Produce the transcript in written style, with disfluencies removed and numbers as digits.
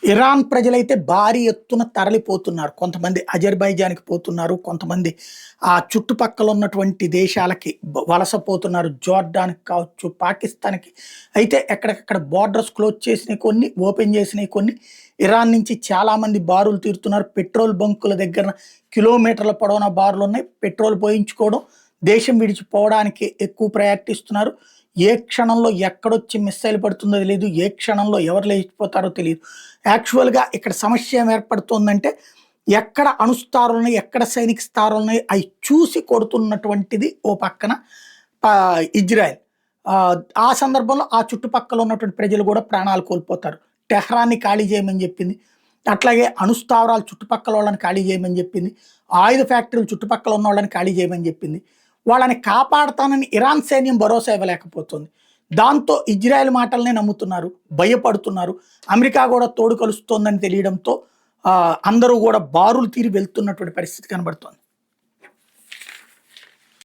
Iran ప్రజలైతే భారీ ఎత్తున తరలిపోతున్నారు. కొంతమంది అజర్బైజాన్‌కి పోతున్నారు. కొంతమంది ఆ చుట్టుపక్కల ఉన్నటువంటి దేశాలకి వలసపోతున్నారు. జోర్డాన్‌కి కావచ్చు, పాకిస్తాన్‌కి. అయితే ఎక్కడికక్కడ బోర్డర్స్ క్లోజ్ చేసినయి కొన్ని, ఓపెన్ చేసినయి కొన్ని. ఇరాన్ నుంచి చాలామంది బారులు తీరుతున్నారు. పెట్రోల్ బంకుల దగ్గర కిలోమీటర్ల పొడవున బారులున్నాయి. పెట్రోల్ పోయించుకోవడం, దేశం విడిచిపోవడానికి ఎక్కువ ప్రయారిటీ ఇస్తున్నారు. ఏ క్షణంలో ఎక్కడొచ్చి మిస్సైల్ పడుతుందో తెలీదు. ఏ క్షణంలో ఎవరు లేచిపోతారో తెలీదు. యాక్చువల్‌గా ఇక్కడ సమస్య ఏం ఏర్పడుతోందంటే, ఎక్కడ అణుస్థావరాలున్నాయి, ఎక్కడ సైనిక స్థావరాలున్నాయి అయి చూసి కొడుతున్నటువంటిది ఓ పక్కన ఇజ్రాయెల్. ఆ సందర్భంలో ఆ చుట్టుపక్కల ఉన్నటువంటి ప్రజలు గూడా ప్రాణాలు కోల్పోతారు. టెహ్రాన్‌ని ఖాళీ చేయమని జెప్పింది. అట్లాగే అణుస్థావరాలు చుట్టుపక్కల వాళ్ళని ఖాళీ చేయమని జెప్పింది. ఆయుధ ఫ్యాక్టరీలు చుట్టుపక్కల ఉన్నోళ్ళని ఖాళీ చేయమని జెప్పింది. వాళ్ళని కాపాడతానని ఇరాన్ సైన్యం భరోసా ఇవ్వలేకపోతుంది. దాంతో ఇజ్రాయెల్ మాటలనే నమ్ముతున్నారు, భయపడుతున్నారు. అమెరికా గూడా తోడు కలుస్తోందని తెలియడంతో అందరూ గూడా బారులు తీరి వెళ్తున్నటువంటి పరిస్థితి కనబడుతోంది.